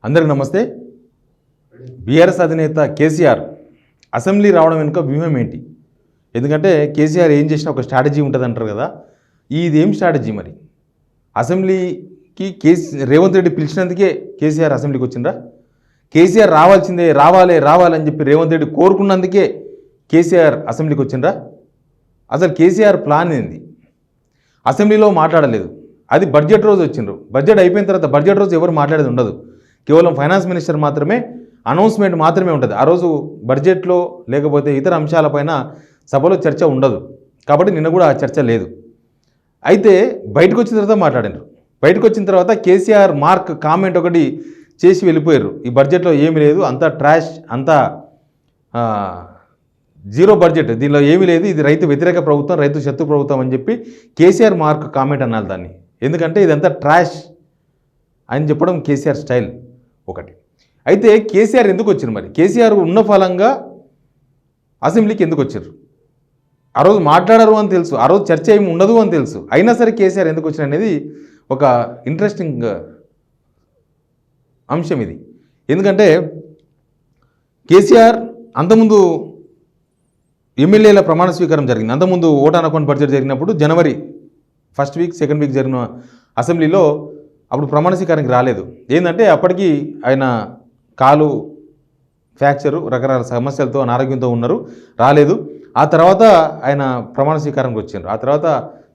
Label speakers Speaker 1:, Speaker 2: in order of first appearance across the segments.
Speaker 1: అందరికి నమస్తే. బీఆర్ఎస్ అధినేత కేసీఆర్ అసెంబ్లీ రావడం వెనుక వ్యూహం ఏంటి? ఎందుకంటే కేసీఆర్ ఏం చేసినా ఒక స్ట్రాటజీ ఉంటుంది అంటారు కదా, ఇదేం స్ట్రాటజీ మరి? అసెంబ్లీకి రేవంత్ రెడ్డి పిలిచినందుకే కేసీఆర్ అసెంబ్లీకి వచ్చిండ్రా? కేసీఆర్ రావాల్సిందే, రావాలని చెప్పి రేవంత్ రెడ్డి కోరుకున్నందుకే కేసీఆర్ అసెంబ్లీకి వచ్చిండ్రా? అసలు కేసీఆర్ ప్లాన్ ఏంది? అసెంబ్లీలో మాట్లాడలేదు, అది బడ్జెట్ రోజు వచ్చిండ్రు. బడ్జెట్ అయిపోయిన తర్వాత బడ్జెట్ రోజు ఎవరు మాట్లాడేది ఉండదు, కేవలం ఫైనాన్స్ మినిస్టర్ మాత్రమే అనౌన్స్మెంట్ మాత్రమే ఉంటుంది. ఆ రోజు బడ్జెట్లో లేకపోతే ఇతర అంశాలపైన సభలో చర్చ ఉండదు. కాబట్టి నిన్న కూడా ఆ చర్చ లేదు. అయితే బయటకు వచ్చిన తర్వాత మాట్లాడారు. బయటకు వచ్చిన తర్వాత కేసీఆర్ మార్క్ కామెంట్ ఒకటి చేసి వెళ్ళిపోయారు. ఈ బడ్జెట్లో ఏమీ లేదు, అంతా ట్రాష్, అంతా జీరో బడ్జెట్, దీనిలో ఏమీ లేదు, ఇది రైతు వ్యతిరేక ప్రభుత్వం, రైతు శత్రు ప్రభుత్వం అని చెప్పి కేసీఆర్ మార్క్ కామెంట్ అన్నారు దాన్ని. ఎందుకంటే ఇదంతా ట్రాష్ అని చెప్పడం కేసీఆర్ స్టైల్ ఒకటి. అయితే కేసీఆర్ ఎందుకు వచ్చారు మరి? కేసీఆర్ ఉన్న ఫలంగా అసెంబ్లీకి ఎందుకు వచ్చారు? ఆ రోజు మాట్లాడరు అని తెలుసు, ఆ రోజు చర్చ ఏమి ఉండదు అని తెలుసు, అయినా సరే కేసీఆర్ ఎందుకు వచ్చారు అనేది ఒక ఇంట్రెస్టింగ్ అంశం ఇది. ఎందుకంటే కేసీఆర్ అంతకుముందు ఎమ్మెల్యేల ప్రమాణ స్వీకారం జరిగింది. అంతకుముందు ఓటాన్ అకౌంట్ బడ్జెట్ జరిగినప్పుడు జనవరి ఫస్ట్ వీక్ సెకండ్ వీక్ జరిగిన అసెంబ్లీలో అప్పుడు ప్రమాణ స్వీకారానికి రాలేదు. ఏంటంటే అప్పటికి ఆయన కాలు ఫ్రాక్చరు, రకరకాల సమస్యలతో అనారోగ్యంతో ఉన్నారు, రాలేదు. ఆ తర్వాత ఆయన ప్రమాణ స్వీకారానికి వచ్చిండ్రు. ఆ తర్వాత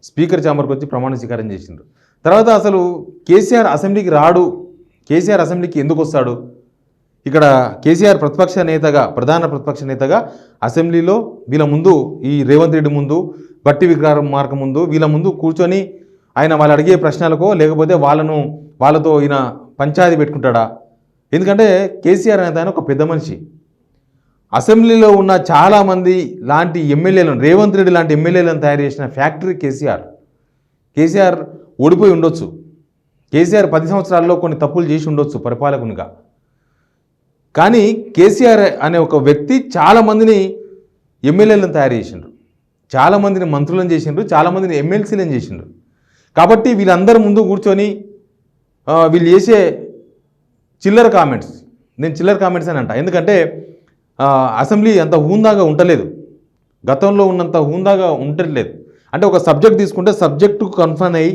Speaker 1: స్పీకర్ ఛాంబర్కి వచ్చి ప్రమాణ స్వీకారం చేసిండ్రు. తర్వాత అసలు కేసీఆర్ అసెంబ్లీకి రాడు, కేసీఆర్ అసెంబ్లీకి ఎందుకు వస్తాడు? ఇక్కడ కేసీఆర్ ప్రతిపక్ష నేతగా, ప్రధాన ప్రతిపక్ష నేతగా అసెంబ్లీలో వీళ్ళ ముందు, ఈ రేవంత్ రెడ్డి ముందు, బట్టి విక్రమార్క ముందు, వీళ్ళ ముందు కూర్చొని ఆయన వాళ్ళు అడిగే ప్రశ్నలకో లేకపోతే వాళ్ళతో ఈయన పంచాయతీ పెట్టుకుంటాడా? ఎందుకంటే కేసీఆర్ అనేది ఆయన ఒక పెద్ద మనిషి. అసెంబ్లీలో ఉన్న చాలామంది లాంటి ఎమ్మెల్యేలను, రేవంత్ రెడ్డి లాంటి ఎమ్మెల్యేలను తయారు చేసిన ఫ్యాక్టరీ కేసీఆర్. కేసీఆర్ ఓడిపోయి ఉండొచ్చు, కేసీఆర్ 10 సంవత్సరాల్లో కొన్ని తప్పులు చేసి ఉండొచ్చు పరిపాలకునిగా, కానీ కేసీఆర్ అనే ఒక వ్యక్తి చాలామందిని ఎమ్మెల్యేలను తయారు చేసిండ్రు, చాలామందిని మంత్రులను చేసిండ్రు, చాలామందిని ఎమ్మెల్సీలను చేసిండ్రు. కాబట్టి వీళ్ళందరి ముందు కూర్చొని వీళ్ళు చేసే చిల్లర కామెంట్స్, నేను చిల్లర కామెంట్స్ అని అంట. ఎందుకంటే అసెంబ్లీ అంత హూందాగా ఉండలేదు, గతంలో ఉన్నంత హూందాగా ఉండట్లేదు. అంటే ఒక సబ్జెక్ట్ తీసుకుంటే సబ్జెక్టుకు కన్ఫర్మ్ అయ్యి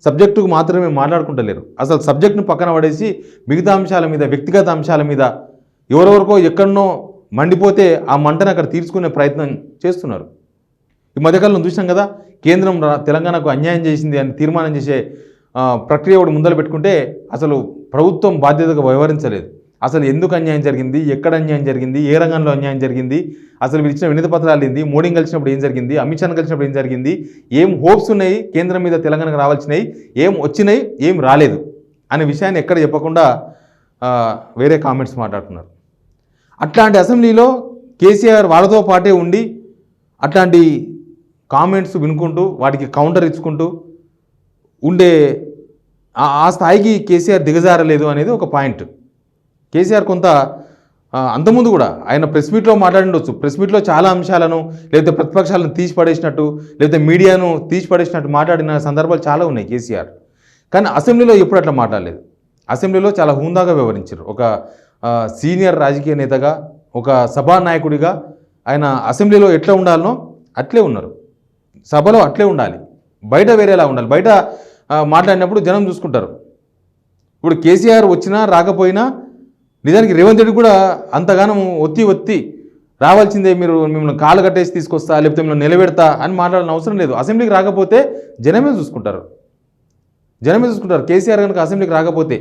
Speaker 1: సబ్జెక్టుకు మాత్రమే మాట్లాడుకుంటలేరు. అసలు సబ్జెక్టును పక్కన పడేసి మిగతా అంశాల మీద, వ్యక్తిగత అంశాల మీద, ఎవరెవరికో ఎక్కడనో మండిపోతే ఆ మంటను అక్కడ తీర్చుకునే ప్రయత్నం చేస్తున్నారు. ఈ మధ్యకాలంలో చూసినాం కదా, కేంద్రం తెలంగాణకు అన్యాయం చేసింది అని తీర్మానం చేసే ప్రక్రియ ఒకటి ముందర పెట్టుకుంటే అసలు ప్రభుత్వం బాధ్యతగా వ్యవహరించలేదు. అసలు ఎందుకు అన్యాయం జరిగింది, ఎక్కడ అన్యాయం జరిగింది, ఏ రంగంలో అన్యాయం జరిగింది, అసలు వీళ్ళు ఇచ్చిన వినతి పత్రాలు ఏంది, మోడీని కలిసినప్పుడు ఏం జరిగింది, అమిత్ షాను కలిసినప్పుడు ఏం జరిగింది, ఏం హోప్స్ ఉన్నాయి కేంద్రం మీద తెలంగాణకు రావాల్సినవి, ఏం వచ్చినాయి, ఏం రాలేదు అనే విషయాన్ని ఎక్కడ చెప్పకుండా వేరే కామెంట్స్ మాట్లాడుతున్నారు. అట్లాంటి అసెంబ్లీలో కేసీఆర్ వాళ్ళతో పాటే ఉండి అట్లాంటి కామెంట్స్ వినుకుంటూ వాటికి కౌంటర్ ఇచ్చుకుంటూ ఉండే ఆ స్థాయికి కేసీఆర్ దిగజారలేదు అనేది ఒక పాయింట్. కేసీఆర్ కొంత అంతకుముందు కూడా ఆయన ప్రెస్ మీట్లో మాట్లాడిండొచ్చు, ప్రెస్ మీట్లో చాలా అంశాలను లేకపోతే ప్రతిపక్షాలను తీసిపడేసినట్టు లేకపోతే మీడియాను తీసిపడేసినట్టు మాట్లాడిన సందర్భాలు చాలా ఉన్నాయి కేసీఆర్. కానీ అసెంబ్లీలో ఎప్పుడు అట్లా మాట్లాడలేదు. అసెంబ్లీలో చాలా హుందాగా వ్యవహరించారు. ఒక సీనియర్ రాజకీయ నేతగా, ఒక సభానాయకుడిగా ఆయన అసెంబ్లీలో ఎట్లా ఉండాలనో అట్లే ఉన్నారు, సభలో అట్లే ఉండాలి, బయట వేరేలా ఉండాలి. బయట మాట్లాడినప్పుడు జనం చూసుకుంటారు. ఇప్పుడు కేసీఆర్ వచ్చినా రాకపోయినా నిజానికి రేవంత్ రెడ్డి కూడా అంతగానం ఒత్తి రావాల్సిందే, మిమ్మల్ని కాలు కట్టేసి తీసుకొస్తా లేకపోతే మిమ్మల్ని నిలబెడతా అని మాట్లాడాలని అవసరం లేదు. అసెంబ్లీకి రాకపోతే జనమే చూసుకుంటారు. కేసీఆర్ కనుక అసెంబ్లీకి రాకపోతే,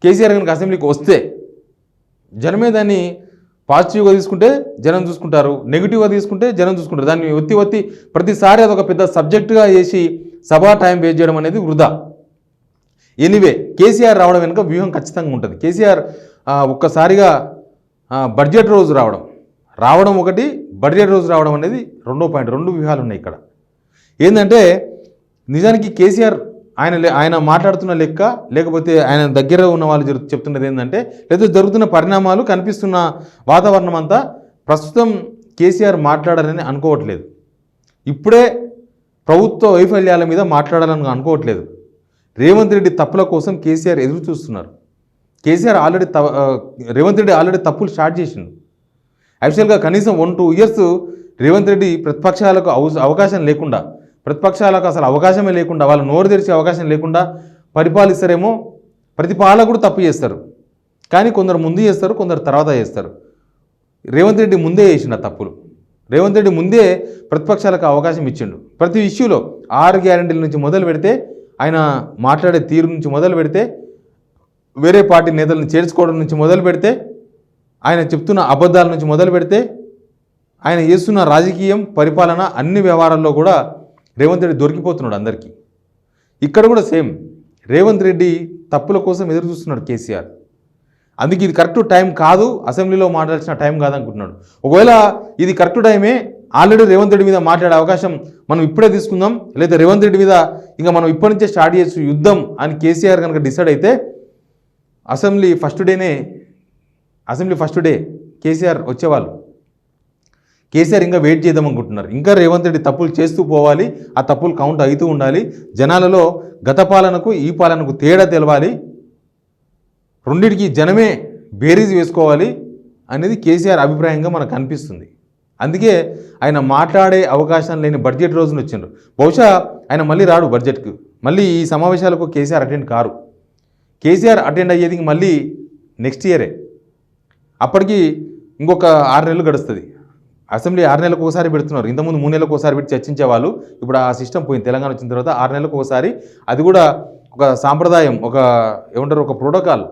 Speaker 1: కేసీఆర్ కనుక అసెంబ్లీకి వస్తే జనమే దాన్ని పాజిటివ్గా తీసుకుంటే జనం చూసుకుంటారు, నెగిటివ్గా తీసుకుంటే జనం చూసుకుంటారు. దాన్ని ఒత్తి ప్రతిసారి అదొక పెద్ద సబ్జెక్టుగా చేసి సభా టైం వేస్ట్ చేయడం అనేది వృధా. ఎనీవే, కేసీఆర్ రావడం వెనుక వ్యూహం ఖచ్చితంగా ఉంటుంది. కేసీఆర్ ఒక్కసారిగా బడ్జెట్ రోజు రావడం ఒకటి, బడ్జెట్ రోజు రావడం అనేది రెండో పాయింట్. రెండు వ్యూహాలు ఉన్నాయి ఇక్కడ. ఏంటంటే నిజానికి కేసీఆర్ ఆయన మాట్లాడుతున్న లెక్క, లేకపోతే ఆయన దగ్గర ఉన్న వాళ్ళు చెప్తున్నది ఏంటంటే, లేదా జరుగుతున్న పరిణామాలు, కనిపిస్తున్న వాతావరణం అంతా ప్రస్తుతం కేసీఆర్ మాట్లాడాలని అనుకోవట్లేదు. ఇప్పుడే ప్రభుత్వ వైఫల్యాల మీద మాట్లాడాలని అనుకోవట్లేదు. రేవంత్ రెడ్డి తప్పుల కోసం కేసీఆర్ ఎదురు చూస్తున్నారు. కేసీఆర్ ఆల్రెడీ రేవంత్ రెడ్డి ఆల్రెడీ తప్పులు స్టార్ట్ చేసిండు. యాక్చువల్గా కనీసం 1-2 ఇయర్స్ రేవంత్ రెడ్డి ప్రతిపక్షాలకు అవకాశం లేకుండా, ప్రతిపక్షాలకు అసలు అవకాశమే లేకుండా, వాళ్ళు నోరు తెరిచే అవకాశం లేకుండా పరిపాలిస్తారేమో. ప్రతి పాలకుడు తప్పు చేస్తారు, కానీ కొందరు ముందు చేస్తారు, కొందరు తర్వాత చేస్తారు. రేవంత్ రెడ్డి ముందే చేసిన తప్పులు. రేవంత్ రెడ్డి ముందే ప్రతిపక్షాలకు అవకాశం ఇచ్చిండు. ప్రతి ఇష్యూలో 6 గ్యారెంటీల నుంచి మొదలు పెడితే, ఆయన మాట్లాడే తీరు నుంచి మొదలు పెడితే, వేరే పార్టీ నేతలను చేర్చుకోవడం నుంచి మొదలు పెడితే, ఆయన చెప్తున్న అబద్ధాల నుంచి మొదలు పెడితే, ఆయన చేస్తున్న రాజకీయం, పరిపాలన, అన్ని వ్యవహారాల్లో కూడా రేవంత్ రెడ్డి దొరికిపోతున్నాడు అందరికీ. ఇక్కడ కూడా సేమ్ రేవంత్ రెడ్డి తప్పుల కోసం ఎదురు చూస్తున్నాడు కేసీఆర్. అందుకే ఇది కరెక్ట్ టైం కాదు, అసెంబ్లీలో మాట్లాడాల్సిన టైం కాదనుకుంటున్నాడు. ఒకవేళ ఇది కరెక్ట్ టైమే, ఆల్రెడీ రేవంత్ రెడ్డి మీద మాట్లాడే అవకాశం మనం ఇప్పుడే తీసుకుందాం, లేదా రేవంత్ రెడ్డి మీద ఇంకా మనం ఇప్పటి నుంచే స్టార్ట్ చేయొచ్చు యుద్ధం అని కేసీఆర్ కనుక డిసైడ్ అయితే అసెంబ్లీ ఫస్ట్ డే కేసీఆర్ వచ్చేవాళ్ళు. కేసీఆర్ ఇంకా వెయిట్ చేద్దాం అనుకుంటున్నారు. ఇంకా రేవంత్ రెడ్డి తప్పులు చేస్తూ పోవాలి, ఆ తప్పులు కౌంట్ అవుతూ ఉండాలి, జనాలలో గత పాలనకు ఈ పాలనకు తేడా తెలవాలి, రెండింటికి జనమే బేరీజ్ వేసుకోవాలి అనేది కేసీఆర్ అభిప్రాయంగా మనకు అనిపిస్తుంది. అందుకే ఆయన మాట్లాడే అవకాశం లేని బడ్జెట్ రోజున వచ్చిండ్రు. బహుశా ఆయన మళ్ళీ రాడు బడ్జెట్కు, మళ్ళీ ఈ సమావేశాలకు KCR attend car. KCR attend అయ్యేది మళ్ళీ నెక్స్ట్ ఇయరే. అప్పటికి ఇంకొక 6 నెలలు గడుస్తుంది. అసెంబ్లీ 6 నెలలకు ఒకసారి పెడుతున్నారు. ఇంతకుముందు 3 నెలలకు ఒకసారి పెట్టి చర్చించేవాళ్ళు. ఇప్పుడు ఆ సిస్టమ్ పోయింది. తెలంగాణ వచ్చిన తర్వాత 6 నెలలకు ఒకసారి, అది కూడా ఒక సాంప్రదాయం, ఒక ప్రోటోకాల్.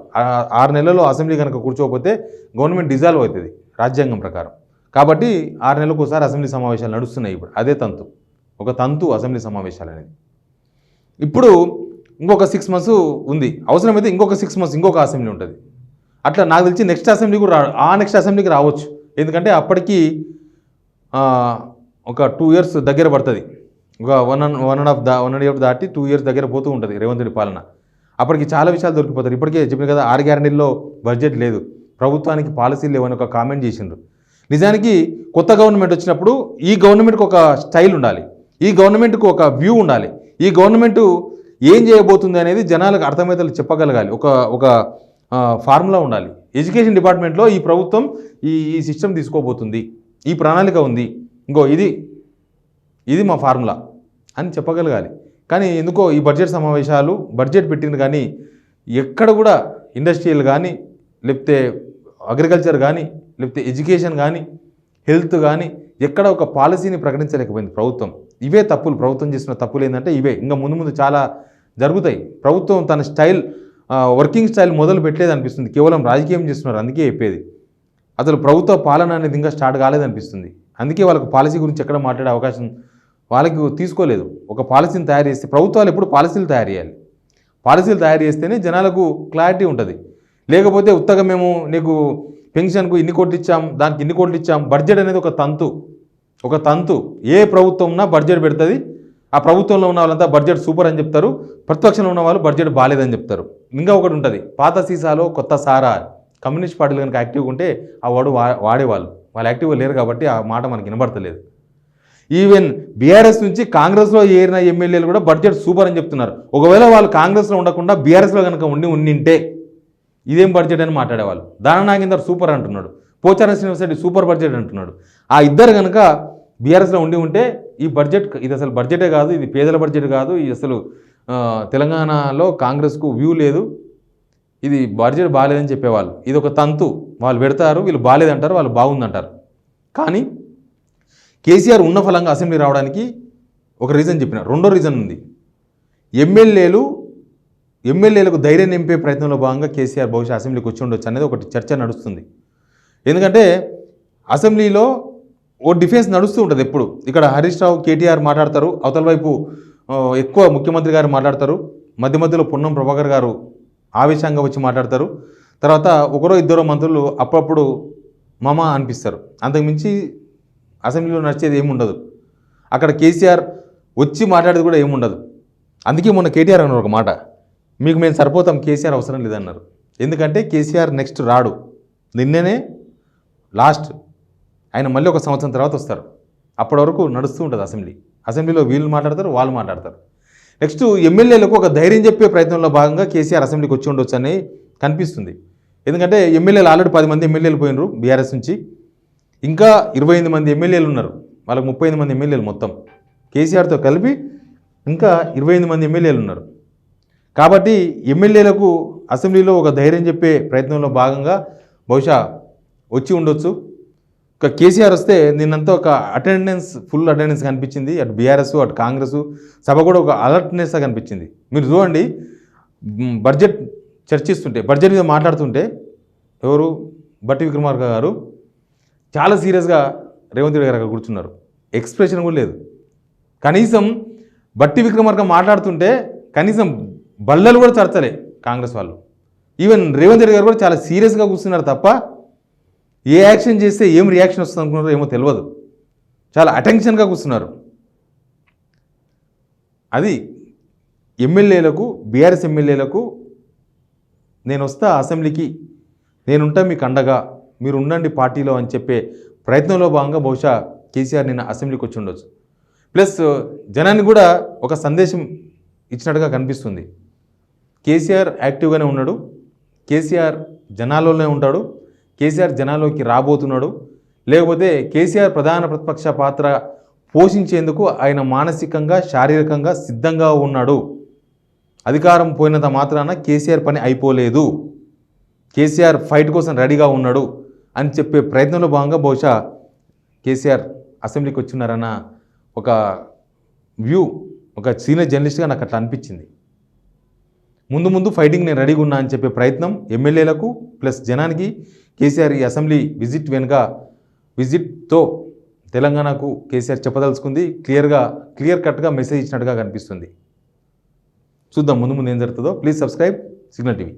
Speaker 1: 6 నెలల్లో అసెంబ్లీ కనుక కూర్చోకపోతే గవర్నమెంట్ డిజాల్వ్ అవుతుంది రాజ్యాంగం ప్రకారం. కాబట్టి 6 నెలలకు ఒకసారి అసెంబ్లీ సమావేశాలు నడుస్తున్నాయి. ఇప్పుడు అదే తంతు అసెంబ్లీ సమావేశాలు అనేది. ఇప్పుడు ఇంకొక 6 months ఉంది. అవసరమైతే ఇంకొక 6 months ఇంకొక అసెంబ్లీ ఉంటుంది. అట్లా నాకు తెలిసి నెక్స్ట్ అసెంబ్లీ కూడా నెక్స్ట్ అసెంబ్లీకి రావచ్చు. ఎందుకంటే అప్పటికి ఒక 2 years దగ్గర పడుతుంది. ఒక 1.5 దాటి 2 years దగ్గర పోతూ ఉంటుంది రేవంత్ రెడ్డి పాలన. అప్పటికి చాలా విషయాలు దొరికిపోతారు. ఇప్పటికే చెప్పిన కదా 6 గ్యారెంటీల్లో బడ్జెట్ లేదు, ప్రభుత్వానికి పాలసీలు లేవని ఒక కామెంట్ చేసిండ్రు. నిజానికి కొత్త గవర్నమెంట్ వచ్చినప్పుడు ఈ గవర్నమెంట్కి ఒక స్టైల్ ఉండాలి, ఈ గవర్నమెంట్కి ఒక వ్యూ ఉండాలి, ఈ గవర్నమెంట్ ఏం చేయబోతుంది అనేది జనాలకు అర్థమయ్యేలా చెప్పగలగాలి. ఒక ఫార్ములా ఉండాలి. ఎడ్యుకేషన్ డిపార్ట్మెంట్లో ఈ ప్రభుత్వం ఈ సిస్టమ్ తీసుకోబోతుంది, ఈ ప్రణాళిక ఉంది, ఇంకో ఇది మా ఫార్ములా అని చెప్పగలగాలి. కానీ ఎందుకో ఈ బడ్జెట్ సమావేశాలు బడ్జెట్ పెట్టింది కానీ ఎక్కడ కూడా ఇండస్ట్రియల్ కానీ, లేకపోతే అగ్రికల్చర్ కానీ, లేకపోతే ఎడ్యుకేషన్ కానీ, హెల్త్ కానీ ఎక్కడ ఒక పాలసీని ప్రకటించలేకపోయింది ప్రభుత్వం. ఇవే తప్పులు, ప్రభుత్వం చేసిన తప్పులు ఏంటంటే ఇవే. ఇంకా ముందు చాలా జరుగుతాయి. ప్రభుత్వం తన స్టైల్, వర్కింగ్ స్టైల్ మొదలు పెట్టలేదు అనిపిస్తుంది. కేవలం రాజకీయం చేస్తున్నారు. అందుకే చెప్పేది అసలు ప్రభుత్వ పాలన అనేది ఇంకా స్టార్ట్ కాలేదనిపిస్తుంది. అందుకే వాళ్ళకు పాలసీ గురించి ఎక్కడ మాట్లాడే అవకాశం వాళ్ళకి తీసుకోలేదు. ఒక పాలసీని తయారు చేస్తే, ప్రభుత్వాలు ఎప్పుడు పాలసీలు తయారు చేయాలి. పాలసీలు తయారు చేస్తేనే జనాలకు క్లారిటీ ఉంటుంది. లేకపోతే ఉత్తగా మేము నీకు పెన్షన్కు ఇన్ని కోట్లు ఇచ్చాం, దానికి ఇన్ని కోట్లు ఇచ్చాం. బడ్జెట్ అనేది ఒక తంతు. ఏ ప్రభుత్వం ఉన్నా బడ్జెట్ పెడుతుంది. ఆ ప్రభుత్వంలో ఉన్న వాళ్ళంతా బడ్జెట్ సూపర్ అని చెప్తారు, ప్రతిపక్షంలో ఉన్న వాళ్ళు బడ్జెట్ బాగాలేదని చెప్తారు. ఇంకా ఒకటి ఉంటుంది, పాత సీసాలో కొత్త సారా. కమ్యూనిస్ట్ పార్టీలు కనుక యాక్టివ్గా ఉంటే ఆ వాడేవాళ్ళు. వాళ్ళు యాక్టివ్గా లేరు కాబట్టి ఆ మాట మనకి వినబడతలేదు. ఈవెన్ బీఆర్ఎస్ నుంచి కాంగ్రెస్లో ఏరిన ఎమ్మెల్యేలు కూడా బడ్జెట్ సూపర్ అని చెప్తున్నారు. ఒకవేళ వాళ్ళు కాంగ్రెస్లో ఉండకుండా బీఆర్ఎస్లో కనుక ఉండింటే ఇదేం బడ్జెట్ అని మాట్లాడేవాళ్ళు. దాన నాగేందర్ సూపర్ అంటున్నాడు, పోచారం శ్రీనివాస్ రెడ్డి సూపర్ బడ్జెట్ అంటున్నాడు. ఆ ఇద్దరు కనుక బీఆర్ఎస్లో ఉంటే ఈ బడ్జెట్, ఇది అసలు బడ్జెటే కాదు, ఇది పేదల బడ్జెట్ కాదు, ఇది అసలు తెలంగాణలో కాంగ్రెస్కు వ్యూ లేదు, ఇది బడ్జెట్ బాగాలేదని చెప్పేవాళ్ళు. ఇది ఒక తంతు. వాళ్ళు పెడతారు, వీళ్ళు బాగాలేదంటారు, వాళ్ళు బాగుందంటారు. కానీ కేసీఆర్ ఉన్న ఫలంగా అసెంబ్లీ రావడానికి ఒక రీజన్ చెప్పిన. రెండో రీజన్ ఉంది. ఎమ్మెల్యేలకు ధైర్యం నింపే ప్రయత్నంలో భాగంగా కేసీఆర్ బహుశా అసెంబ్లీకి వచ్చి ఉండొచ్చు అనేది ఒకటి చర్చ నడుస్తుంది. ఎందుకంటే అసెంబ్లీలో ఓ డిఫెన్స్ నడుస్తూ ఉంటుంది ఎప్పుడు. ఇక్కడ హరీష్ రావు, కేటీఆర్ మాట్లాడతారు, అవతల వైపు ఎక్కువ ముఖ్యమంత్రి గారు మాట్లాడతారు, మధ్యలో పొన్నం ప్రభాకర్ గారు ఆవేశంగా వచ్చి మాట్లాడతారు. తర్వాత ఒకరో ఇద్దరో మంత్రులు అప్పుడప్పుడు మామ అనిపిస్తారు. అంతకుమించి అసెంబ్లీలో నడిచేది ఏముండదు. అక్కడ కేసీఆర్ వచ్చి మాట్లాడేది కూడా ఏముండదు. అందుకే మొన్న కేటీఆర్ అన్నారు ఒక మాట, మీకు మేము సరిపోతాం, కేసీఆర్ అవసరం లేదన్నారు. ఎందుకంటే కేసీఆర్ నెక్స్ట్ రాడు, నిన్ననే లాస్ట్. ఆయన మళ్ళీ ఒక సంవత్సరం తర్వాత వస్తారు. అప్పటి వరకు నడుస్తూ ఉంటుంది అసెంబ్లీలో వీళ్ళు మాట్లాడతారు, వాళ్ళు మాట్లాడతారు. నెక్స్ట్ ఎమ్మెల్యేలకు ఒక ధైర్యం చెప్పే ప్రయత్నంలో భాగంగా కేసీఆర్ అసెంబ్లీకి వచ్చి ఉండొచ్చు అని కనిపిస్తుంది. ఎందుకంటే ఎమ్మెల్యేలు ఆల్రెడీ 10 మంది ఎమ్మెల్యేలు పోయినరు బీఆర్ఎస్ నుంచి, ఇంకా 28 మంది ఎమ్మెల్యేలు ఉన్నారు, వాళ్ళకి 38 మంది ఎమ్మెల్యేలు మొత్తం కేసీఆర్తో కలిపి ఇంకా 28 మంది ఎమ్మెల్యేలు ఉన్నారు. కాబట్టి ఎమ్మెల్యేలకు అసెంబ్లీలో ఒక ధైర్యం చెప్పే ప్రయత్నంలో భాగంగా బహుశా వచ్చి ఉండొచ్చు. ఒక కేసీఆర్ వస్తే నిన్నంతా ఒక ఫుల్ అటెండెన్స్ కనిపించింది. అటు బీఆర్ఎస్ అటు కాంగ్రెస్ సభ కూడా ఒక అలర్ట్నెస్ కనిపించింది. మీరు చూడండి, బడ్జెట్ చర్చిస్తుంటే, బడ్జెట్ మీద మాట్లాడుతుంటే ఎవరు బట్టి విక్రమార్క గారు చాలా సీరియస్గా రేవంత్ రెడ్డి గారు అక్కడ కూర్చున్నారు, ఎక్స్ప్రెషన్ కూడా లేదు. కనీసం బట్టి విక్రమార్క మాట్లాడుతుంటే కనీసం బల్లలు కూడా చర్చలే కాంగ్రెస్ వాళ్ళు. ఈవెన్ రేవంత్ రెడ్డి గారు కూడా చాలా సీరియస్గా కూర్చున్నారు తప్ప ఏ యాక్షన్ చేస్తే ఏం రియాక్షన్ వస్తుంది అనుకున్నారో ఏమో తెలియదు, చాలా అటెన్షన్గా కూర్చున్నారు. అది ఎమ్మెల్యేలకు, బీఆర్ఎస్ ఎమ్మెల్యేలకు నేను వస్తా అసెంబ్లీకి, నేనుంటా మీకు అండగా, మీరు ఉండండి పార్టీలో అని చెప్పే ప్రయత్నంలో భాగంగా బహుశా కేసీఆర్ నిన్న అసెంబ్లీకి వచ్చి ఉండొచ్చు. ప్లస్ జనాన్ని కూడా ఒక సందేశం ఇచ్చినట్టుగా కనిపిస్తుంది. కేసీఆర్ యాక్టివ్గానే ఉన్నాడు, కేసీఆర్ జనాల్లోనే ఉంటాడు, కేసీఆర్ జనాల్లోకి రాబోతున్నాడు, లేకపోతే కేసీఆర్ ప్రధాన ప్రతిపక్ష పాత్ర పోషించేందుకు ఆయన మానసికంగా శారీరకంగా సిద్ధంగా ఉన్నాడు. అధికారం పోయినంత మాత్రాన కేసీఆర్ పని అయిపోలేదు, కేసీఆర్ ఫైట్ కోసం రెడీగా ఉన్నాడు అని చెప్పే ప్రయత్నంలో భాగంగా బహుశా కేసీఆర్ అసెంబ్లీకి వచ్చినారన్న ఒక వ్యూ, ఒక సీనియర్ జర్నలిస్ట్గా నాకు అట్లా అనిపించింది. ముందు ముందు ఫైటింగ్ నేను రెడీగా ఉన్నా అని చెప్పే ప్రయత్నం ఎమ్మెల్యేలకు ప్లస్ జనానికి కేసీఆర్ ఈ అసెంబ్లీ విజిట్తో తెలంగాణకు కేసీఆర్ చెప్పదలుచుకుంది. క్లియర్ కట్గా మెసేజ్ ఇచ్చినట్టుగా కనిపిస్తుంది. చూద్దాం ముందు ఏం జరుగుతుందో. Please subscribe signal TV.